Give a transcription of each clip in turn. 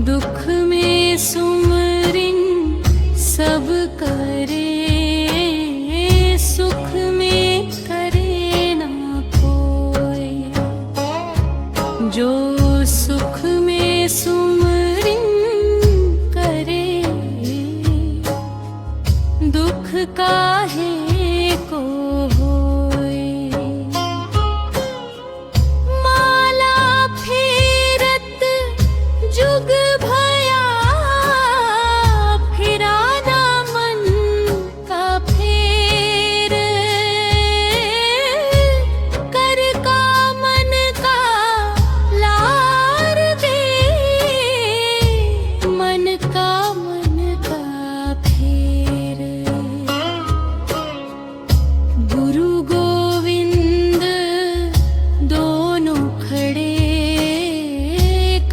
दुख में सुमरिन सब करे, सुख में करे ना कोई। जो सुख में सुमरिन करे, दुख काहे को होए। माला फेरत जुग भया, फिरा दामन का फेर। कर का मन का लार दे, मन का फेर। गुरु गोविंद दोनों खड़े,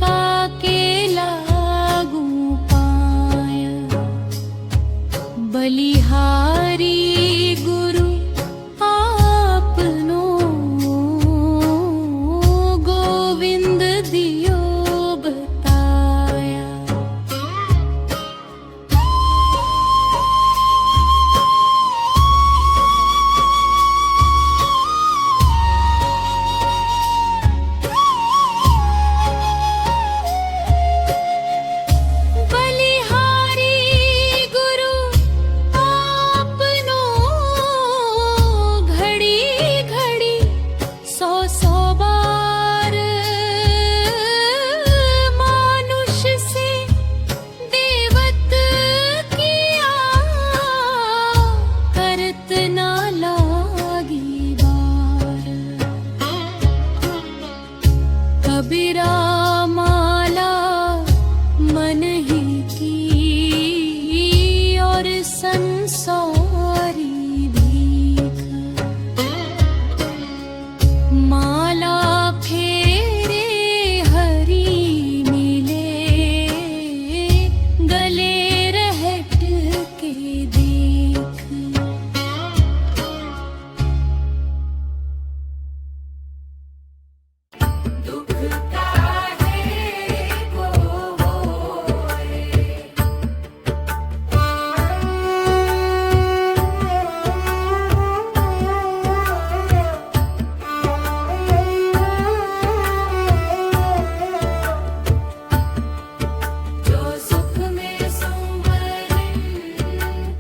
काके लागू पाया। बलिहारी गुरु आपनो, गोविंद दियो बताया। बलिहारी गुरु आपनो, घड़ी घड़ी सौ सौ बार। मानुष से देवत किया, करत ना लागी बार। कबीरा माला मन ही की, और संसारी भीख। माला फेरे हरि मिले, गले रहट के देख। दुख काहे को होए। जो सुख में सुमरिन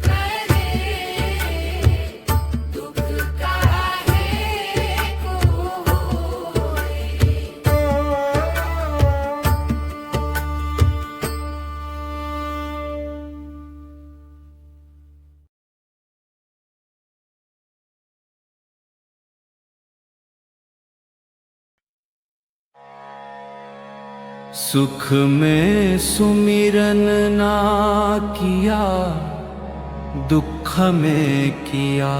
करे, दुख काहे को होए। सुख में सुमिरन ना किया, दुख में किया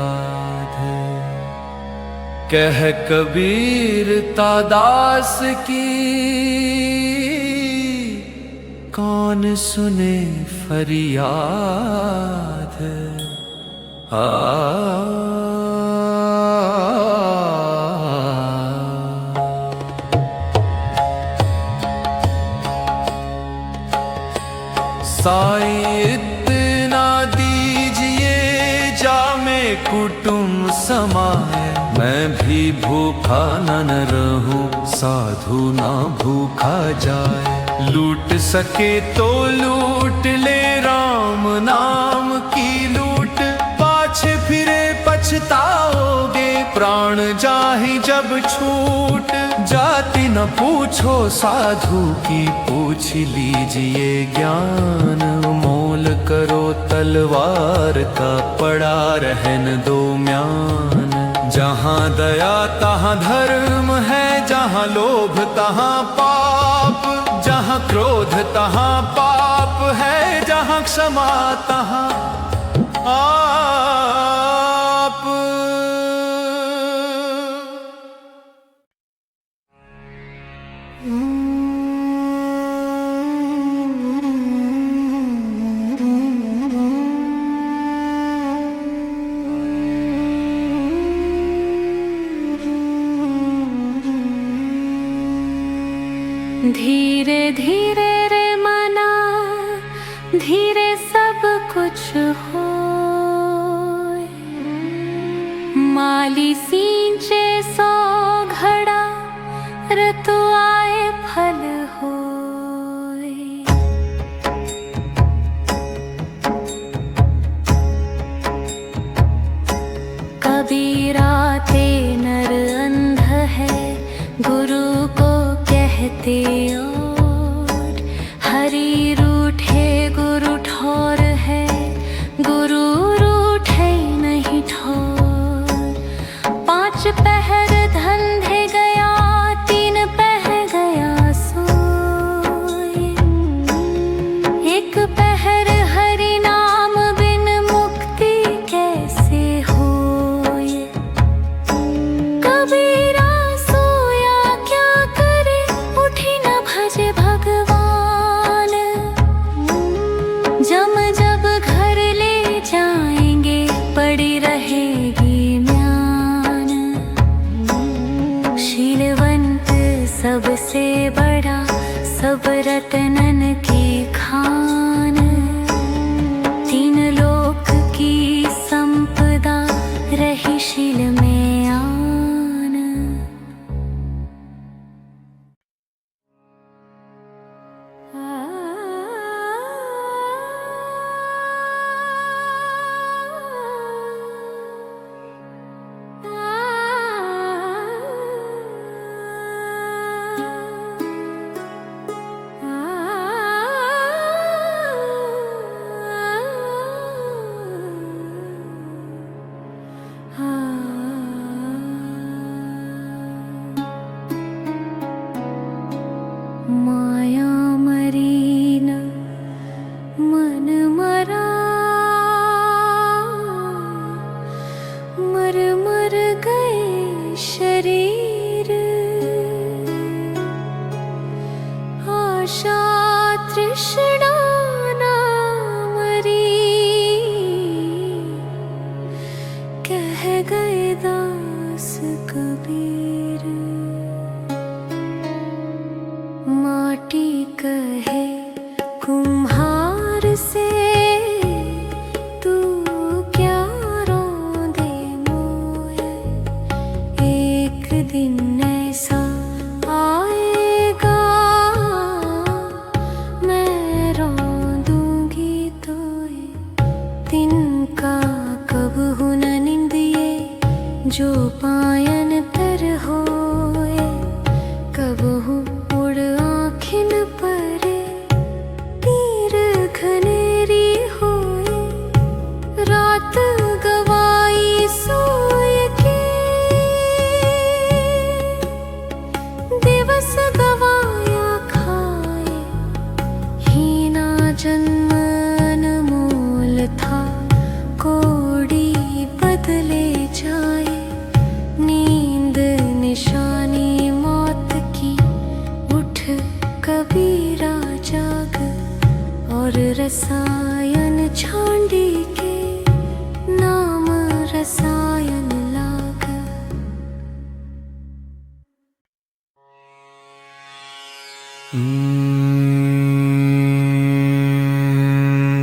है। कह कबीर तादास की, कौन सुने फरियाद है। साईं इतना दीजिए, जा में कुटुंब समाए। मैं भी भूखा न रहूं, साधु ना भूखा जाए। लूट सके तो लूट ले, राम नाम की लूट। पाछे फिरे पछताओगे, प्राण जाहि जब छूट। जाति न पूछो साधु की, पूछ लीजिए ज्ञान। मोल करो तलवार का, पड़ा रहन दो म्यान। जहाँ दया तहाँ धर्म है, जहाँ लोभ तहाँ पाप। जहाँ क्रोध तहाँ पाप है, जहाँ क्षमा तहाँ आप। धीरे धीरे रे मन धीरे सब कुछ हो। माली सींचे सो घड़ा, ऋतु आए फल होए। कबीरा ते नर अंध है, गुरु को कहते और। हरि रूठे गुरु ठोर है, गुरु रूठे नहीं ठोर। 5 पहर धंधे गया, 3 पह गया सोए। 1 पहर हरि नाम बिन मुक्ति कैसे होए। कबीरा सोया क्या करे, उठी न भजे भगवान। जम जब घर ले जाएंगे, पड़ी रहेगी म्यान। शीलवंत सबसे बड़ा, सब रतनन की खान। 3 लोक की संपदा, रही शील में आन। माया मरीन मन मरा, मर मर गए शरीर। आशा तृष्णा ना मरी, कह गए दास कबीर। माटी कहे कुम्हार से, तू क्या रौंदे मोए। एक दिन ऐसा आएगा, मैं रौंदूंगी तोए। तिनका कब हु न निंदिए, जो पायन तर होए। कब हूँ उड़ आँखिन परे, तीर घनेरी होए। रात गवाई सोय के, दिवस गवाया खाए। हीना जन्म अनमोल था, कोड़ी बदले जाए। नींद निशानी मौत की, उठ कबीरा जाग। और रसायन छांडी के, नाम रसायन लाग।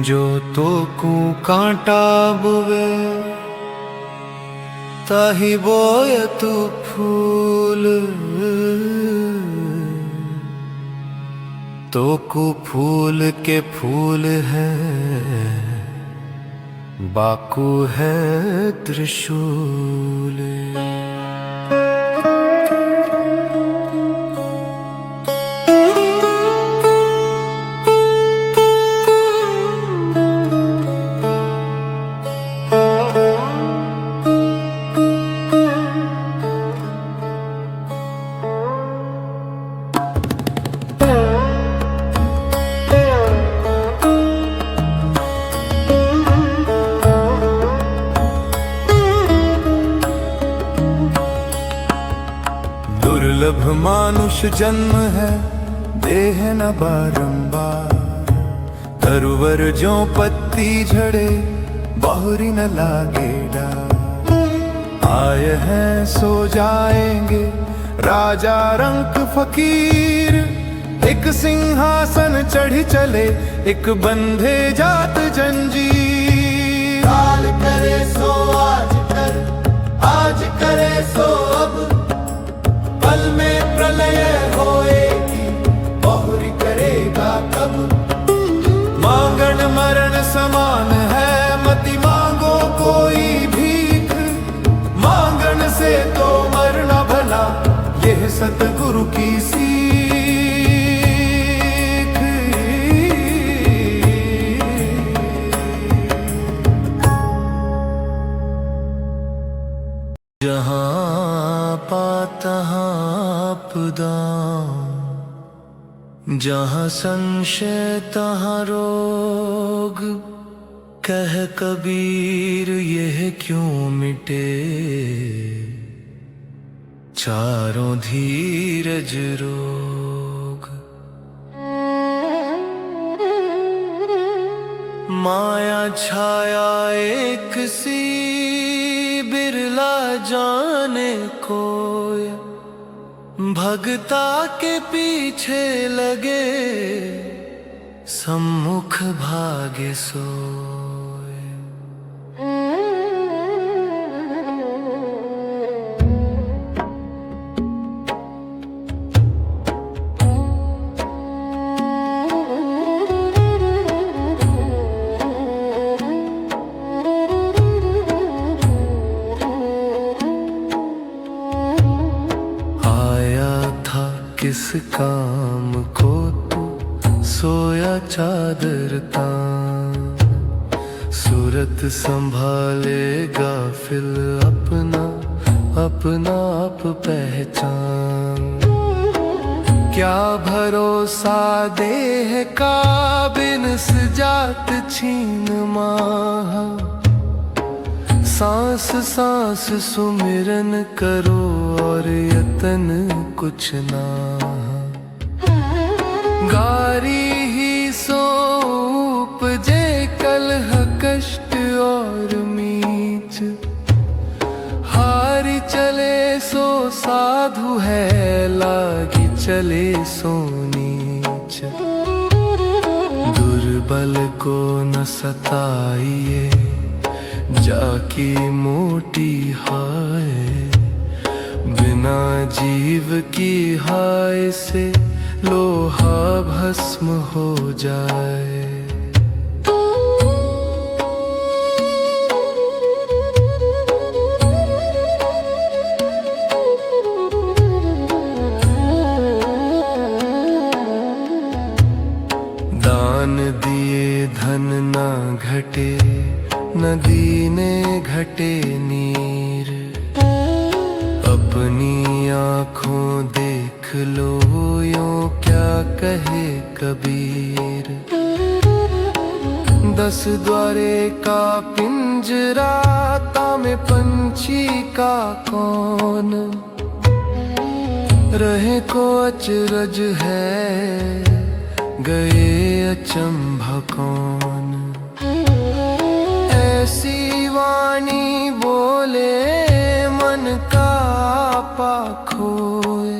जो तो को कांटा बुवे, ताही बोय तू फूल। तो को फूल के फूल है, बाकू है त्रिशूल। दुर्लभ मानुष जन्म है, देह न बारंबार। तरुवर जो पत्ती झड़े, बहुरी न लागे डार। आए हैं सो जाएंगे, राजा रंक फकीर। एक सिंहासन चढ़ी चले, एक बंधे जात जंजीर। काल करे सो आज कर, आज करे सो अब, पल में प्रलय होएगी, बहुरी करेगा कब। मांगन मरण समान है, मति मांगो कोई भीख, मांगन से तो मरना भला, यह सतगुरु की सीख। जहाँ पातहाँ आपदा, जहाँ संशय तहाँ रोग, कह कबीर यह क्यों मिटे, चारों धीरज रोग। माया छाया एक सी, बिरला जाने कोय, भगता के पीछे लगे, सम्मुख भागे सोए। किस काम को तू सोया चादर तान, सूरत संभालेगा फिर अपना अपना आप पहचान। क्या भरोसा देह का बिन सजात छीन माह, सांस सांस सुमिरन करो और यतन कुछ ना। गारी ही सो उपजे कलह कष्ट और मीच, हारी चले सो साधु है, लागी चले सो नीच। दुर्बल को न सताइए, जाकी मोटी हाय, बिना जीव की हाय से लोहा भस्म हो जाए। दान दिए धन ना घटे, नदी ने घटे नीर, अपनी आँखों देख लो यो क्या कहे कबीर। 10 द्वारे का पिंजरा, तामे पंछी का कौन, रहे को अचरज है, गए अचंभा कौन। ऐसी वाणी बोले मन का आपा खोए,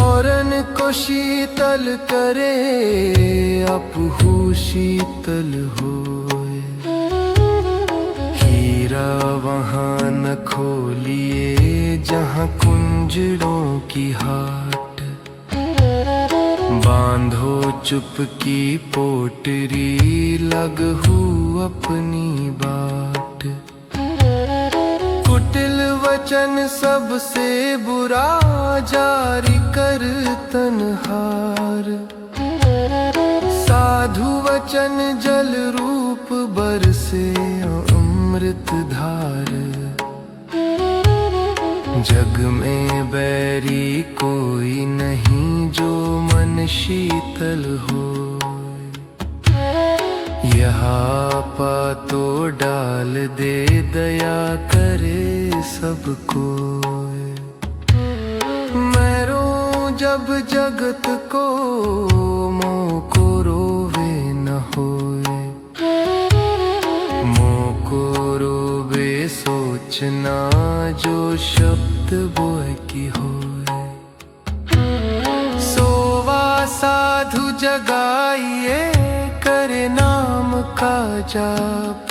औरन को शीतल करे अपहु शीतल होए। हीरा वहाँ न खोलिए जहाँ कुंजड़ों की हाट, बांधो चुपकी पोटरी लगहू अपनी बाट। कुटिल वचन सबसे बुरा, जारी कर तनहार। साधु वचन जल रूप बरसे अमृत धार। जग में बैरी कोई नहीं, जो मन शीतल हो। यहाँ पा तो डाल दे, दया करे सबको। मैं रो जब जगत को, मोह को रोवे न होए। मोह को रोवे सोचना, जो शब्द बोए की होए। सो साधु जगाइए, करे नाम का जाप।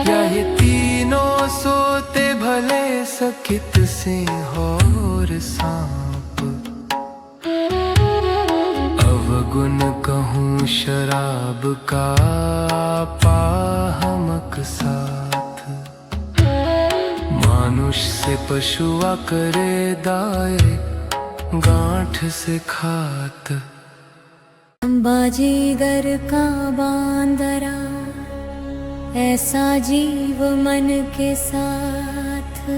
यही तीनों सोते भले, सकित सिंह और सांप। अवगुण कहूँ शराब का, पाहमक साथ। मानुष से पशुआ करे दाए, गांठ से खात। बाजीगर का बांदरा, ऐसा जीव मन के साथ।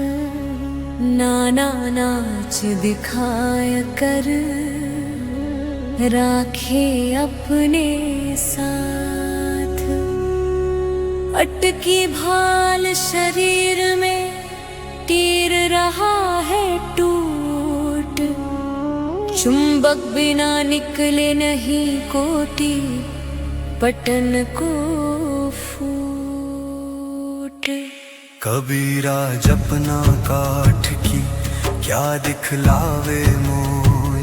नाना नाच दिखाय कर, राखे अपने साथ। अटकी भाल शरीर में, तीर रहा है टूट। चुंबक बिना निकले नहीं कोटि, पटन को फूट। कबीरा जपना काठ की, क्या दिखलावे मोय।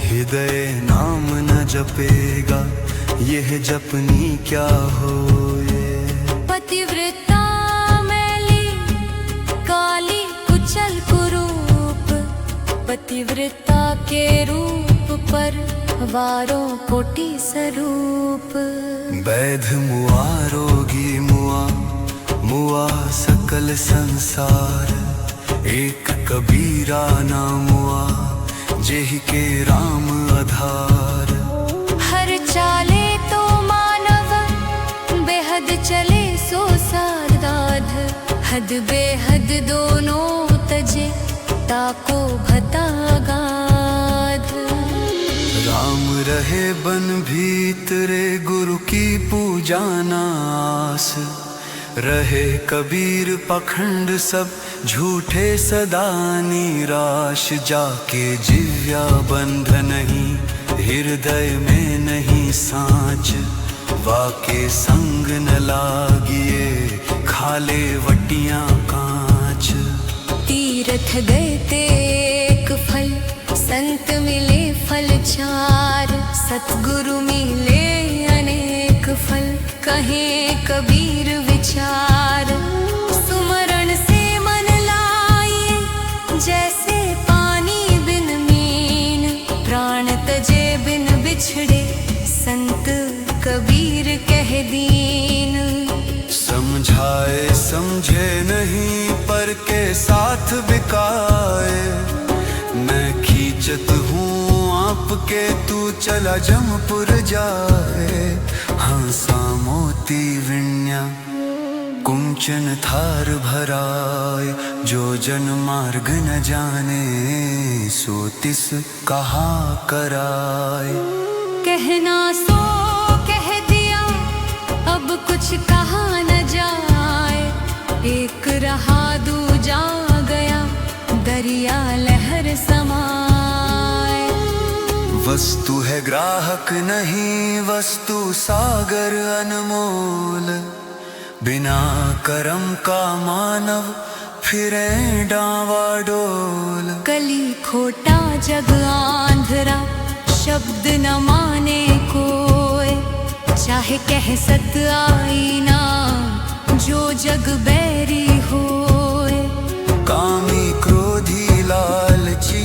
हृदय नाम न जपेगा, यह जपनी क्या होए। पतिव्रता मैली, काली कुचल कुरूप। पतिव्रता के रूप पर, वारों कोटि स्वरूप। वैध मुआ रोगी मुआ, मुआ सकल संसार। एक कबीरा ना मुआ, जेहि के राम आधार। हर चाले तो मानव, बेहद चले सो सारदाध। हद बेहद दोनों तजे, ताको भतागाध। राम रहे बन भीतरे, गुरु की पूजा नास। रहे कबीर पखंड सब, झूठे सदा निराश। जाके जिव्या बंध नहीं, हृदय में नहीं सांच। वाके संग न लागिए, खाले वटियां कांच। तीर्थ गए ते एक फल, संत मिले फल चार। सतगुरु मिले अनेक फल, कहे कबीर विचार। सुमरण से मन लाए, जैसे पानी बिन मीन। प्राण तजे बिन बिछड़े, संत कबीर कह दीन। समझाए समझे नहीं, पर के साथ बिकाए। मैं खींचत हूँ आपके, तू चला जमपुर जाए। हंसा मोती विण्या, कुंचन थार भराए। जो जन मार्ग न जाने, सो तिस कहा कराए। कहना सो कह दिया, अब कुछ कहा न जाए। एक रहा दूजा गया, दरिया लहर समाए। वस्तु है ग्राहक नहीं, वस्तु सागर अनमोल। बिना कर्म का मानव, फिरे डावाडोल। कली खोटा जग आंधरा, शब्द न माने कोय। चाहे कह सत आईना, जो जग बैरी होए। कामी क्रोधी लालची,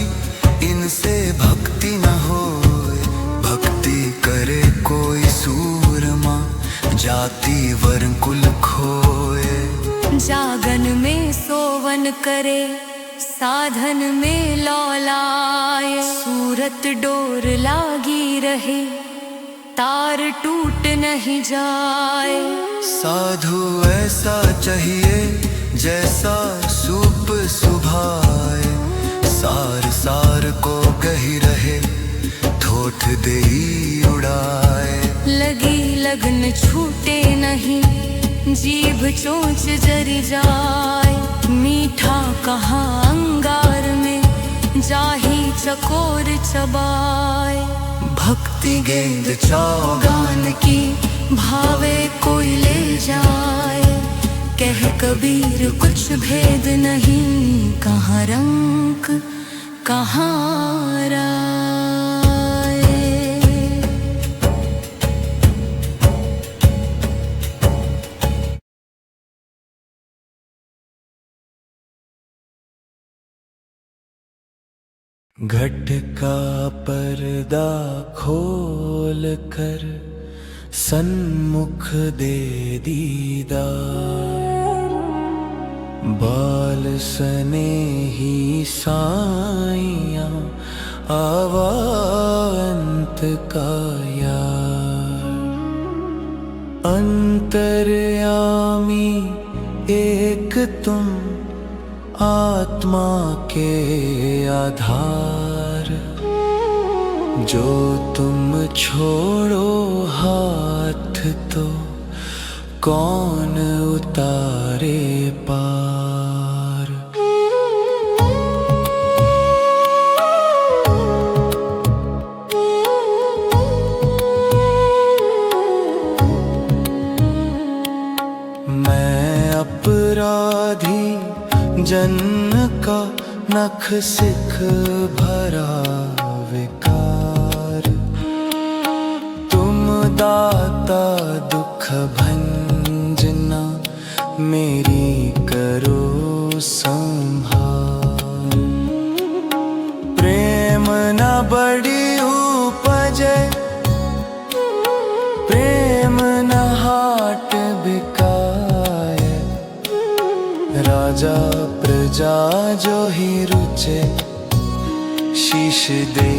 इनसे भक्ति न होए। भक्ति करे कोई सूरमा, जाति वर्ण कुल खोए। जागन में सोवन करे, साधन में लौलाए। सूरत डोर लागी रहे, तार टूट नहीं जाए। साधु ऐसा चाहिए, जैसा सूप सुभाए। सार सार को कही रहे, ठोठ दे ही उड़ाए। लगी लगन छूटे नहीं, जीभ चोंच जरी जाए। मीठा कहाँ अंगार में, जाही चकोर चबाए। भक्ति गेंद चौगान की, भावे कोई ले जाए। कह कबीर कुछ भेद नहीं, कहाँ रंग कहाँ राय। घट का पर्दा खोल कर सन्मुख दे दीदार, बाल सने ही साइयां आवांत का यार। अंतर्यामी एक तुम आत्मा के आधार, जो तुम छोड़ो हाथ तो कौन उतारे पार। मैं अपराधी जन्म का नख सिख भरा विकार, तुम दाता दुख भंजना मेरी करो संहार। प्रेम न बड़ी उपजे, प्रेम न हाट बिकाए, राजा प्रजा जो ही रुचे शीश दे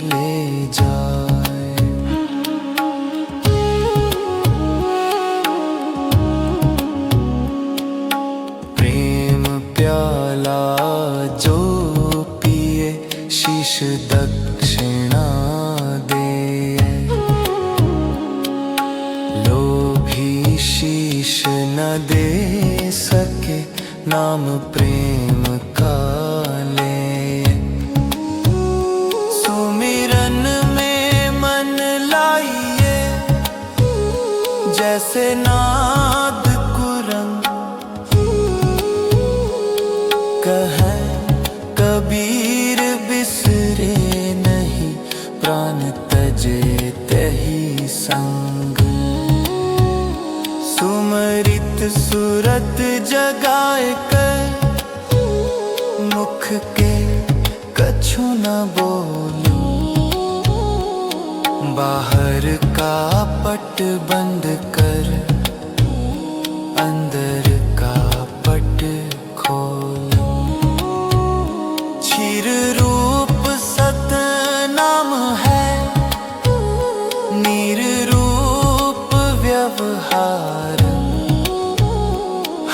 ले जाए। प्रेम प्याला जो पिए शीश दक्षिणा दे, लोभी शीश न दे सके नाम प्रेम का ले। सुमिरन में मन लाइए जैसे नाद कुरंग, कहे कबीर बिसरे नहीं प्राण तजे तही संग। सुमरित सूरत जगाए कर मुख के कछु न बोलूं, बाहर का पट बंद कर अंदर का पट खोलूं। क्षीर रूप सत नाम है, नीर रूप व्यवहार,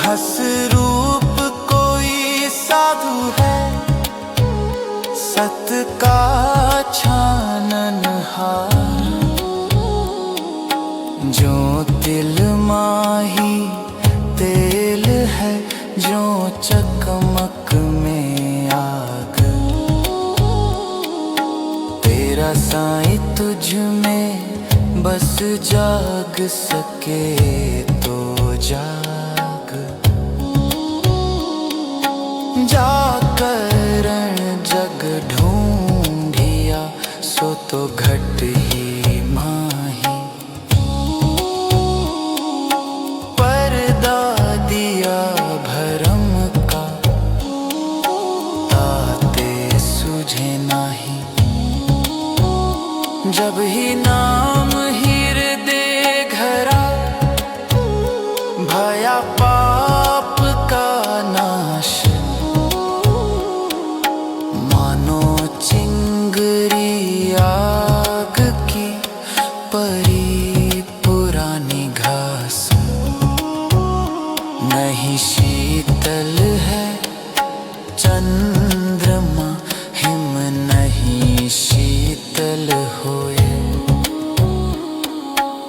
हस रूप कोई साधु है, सत का छाननहार। जो तिल माही तेल है, जो चकमक में आग, तेरा साईं तुझ में बस जाग सके तो जाग। जाकर जग ढूंढिया सो तो घट ही माही, पर्दा दिया भरम का ताते सुझे नाही। जब ही नाम हृदय घरा, भया पाप का नाश, मानो चिंगरी आग की परी पुरानी घास। नहीं शीतल है चंद्रमा, हिम नहीं शीतल होए।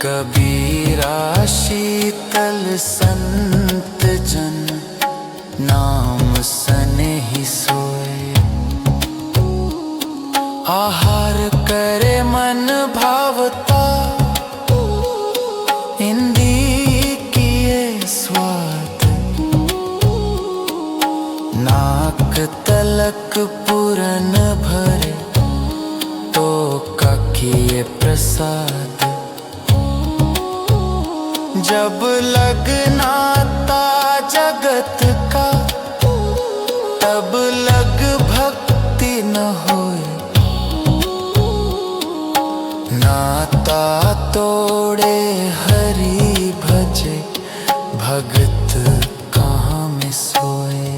कबीरा शीतल संत जन, नाम सने ही सोए। आहार करे मन भावता, इंदी किए स्वाद, नाक तलक पूरन भरे तो का किए प्रसाद। जब लगनाता जगत का, तब लग भक्त तोड़े हरि भजे, भगत कहाँ में सोए।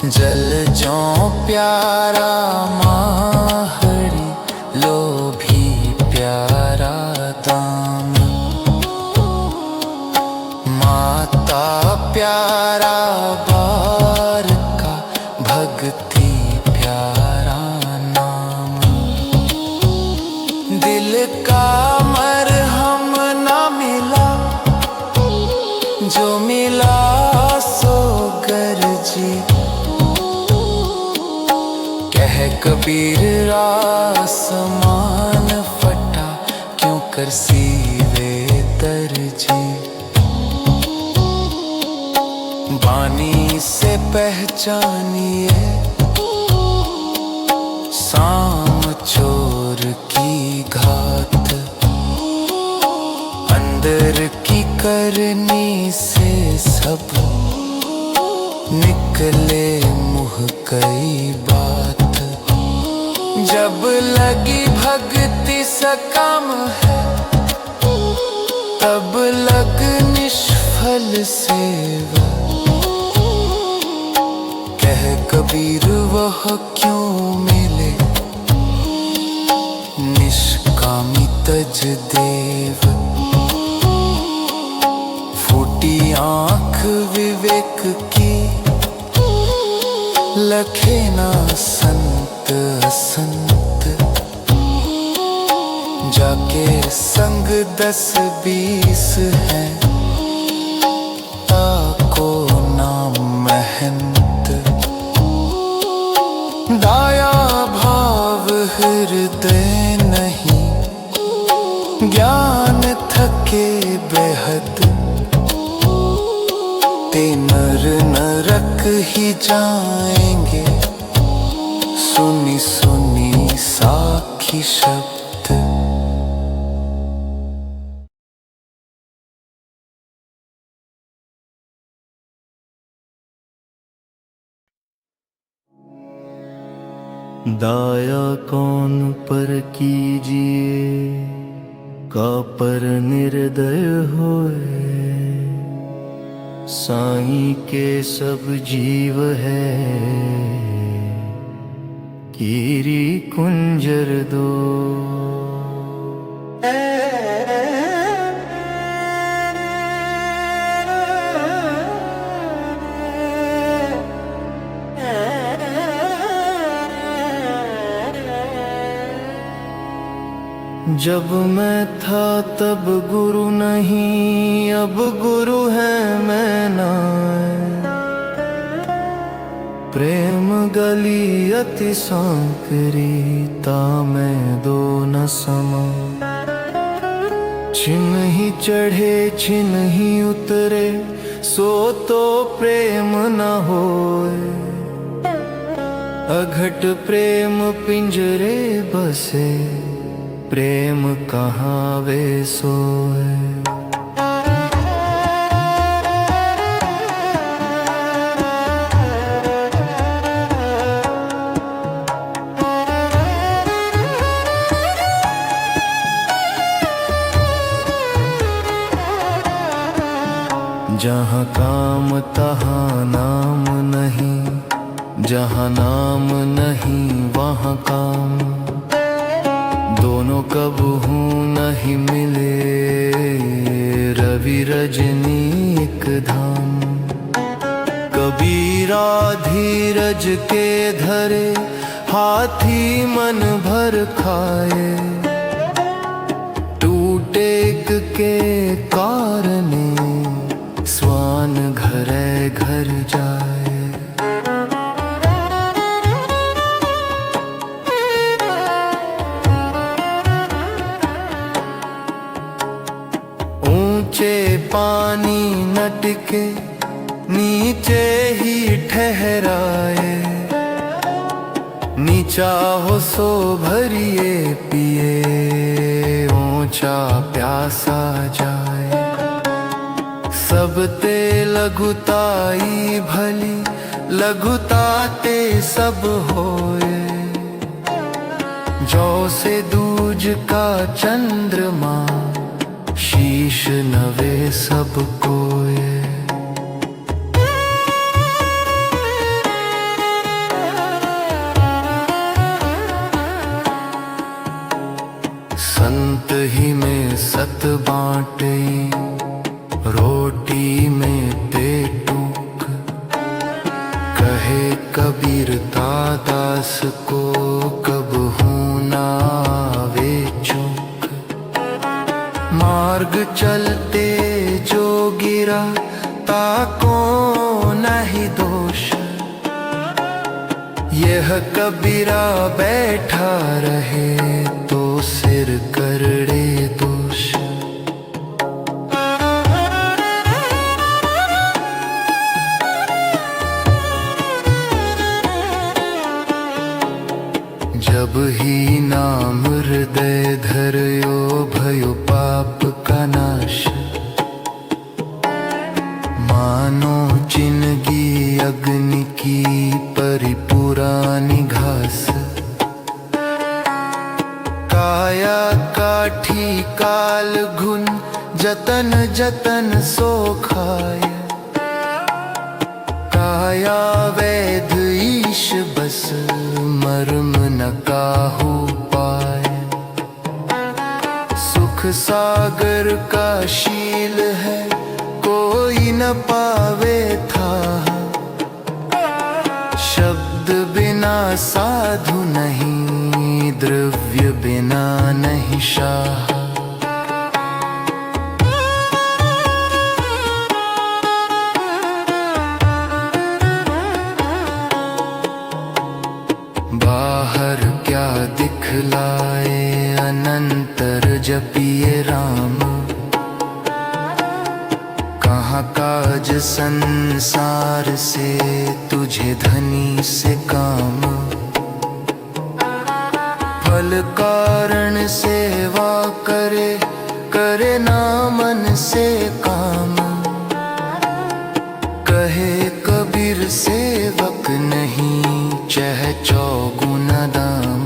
जल जो प्यारा माहड़ी, लोभी प्यारा दाम। माता प्यारा बार का, भक्ति प्यारा नाम। दिल का मरहम ना मिला, जो मिला सो गरजी। कह कबीर आसमान फटा, क्यों कर सीवे दर्जी। बानी से पहचानिए साम चोर की घात। अंदर की करनी से सब निकले मुँह कई बात। जब लगी भक्ति सकम है, तब लग निष्फल सेवा। कह कबीर वह क्यों मिले, निष्कामी तज देव। फूटी आँख विवेक की, लखे ना संत असंत। जाके संग 10-20 है, ताको नाम महंत। दाया भाव हृदय नहीं, ज्ञान थके बेहद। ते नर नरक ही जाएंगे, सुनी सुनी साखी शब्द। दाया कौन पर कीजिए, का पर निर्दय होए। साईं के सब जीव है, कीरी कुंजर दो। जब मैं था तब गुरु नहीं, अब गुरु है मैं नाय। प्रेम गली अति सांकरी, ता मैं दो न समा। छिन ही चढ़े छिन ही उतरे, सो तो प्रेम न होए। अघट प्रेम पिंजरे बसे, प्रेम कहाँ वे सोए। जहाँ काम तहाँ नाम नहीं, जहाँ नाम नहीं वहाँ काम। दोनों कबहू नहीं मिले, रवि रजनी एक धाम। कबीरा धीरज के धरे, हाथी मन भर खाए। टूटेक के कारणे, स्वान घरे घर जाए। ऊंचे पानी न टिके, नीचे ही ठहराए। नीचा हो सो भरिए पिए, ऊंचा प्यासा जाए। सब ते लघुताई भली, लघुताते सब होए। जो से दूज का चंद्रमा, शीश नवे सबको ये। संत ही में सत बांटे, रोटी में पेटूक। कहे कबीर दास को कब हूँ ना आवे चूक। मार्ग चलते जो गिरा ताको नहीं दोष। यह कबीरा बैठा रहे तो सिर करड़े दोष। जब ही नाम हृदय धर्यो भयो पाप का नाश। मानो जिंदगी अग्नि की परिपुरानी घास। काया काठी काल घुन जतन जतन सो खाय। काया वैद ईश बस मर्म न काहू पाए। सुख सागर का शील है कोई न पावे था। शब्द बिना साधु नहीं, द्रव्य बिना नहीं शाह। बाहर क्या दिखलाए अनंतर जपिए राम। कहाँ काज संसार से तुझे धनी से काम। फल कारण सेवा करे, करे ना मन से काम। कहे कबीर सेवक नहीं चह चौगुन दाम।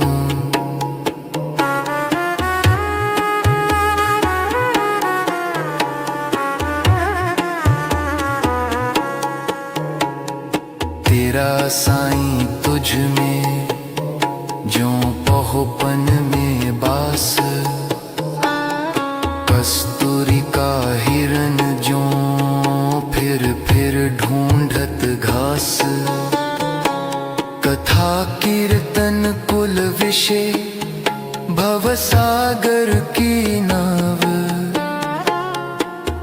तेरा साईं तुझ में जो पहोपन में बास। कस्तूरी का हिरन जो फिर ढूंढत घास। कथा कीर्तन कुल विषय भवसागर की नाव।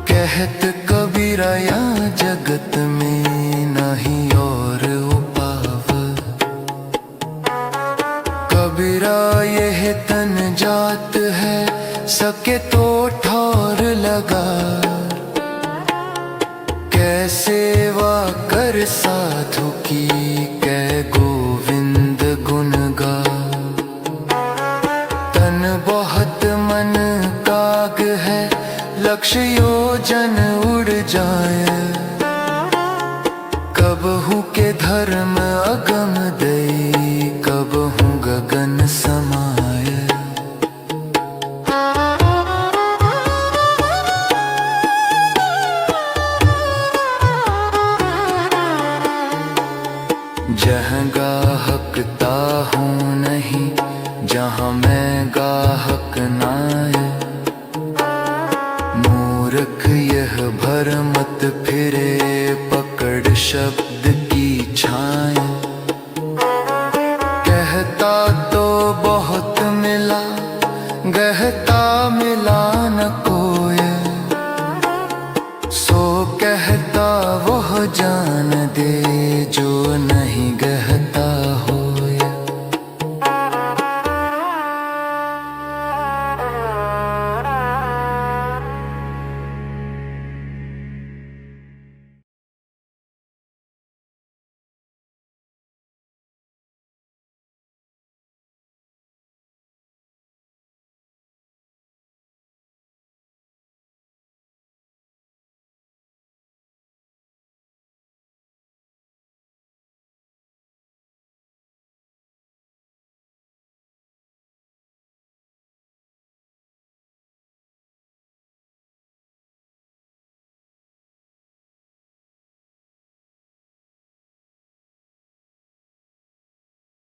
कहत कबीरा या जगत में नहीं और उपाव। कबीरा यह तन जात है सके तो ठौर लगा। सेवा कर साधु की कह गोविंद गुण गा। तन बहुत मन काग है लक्ष्य योजन उड़ जाए। कब हूँ के धर्म अगम दई, कब हूँ गगन समाय। जहाँ गाहकता हूँ नहीं, जहाँ मैं गाहक नाय। मूर्ख यह भरमत फिरे पकड़ शब्द की छाए। कहता तो बहुत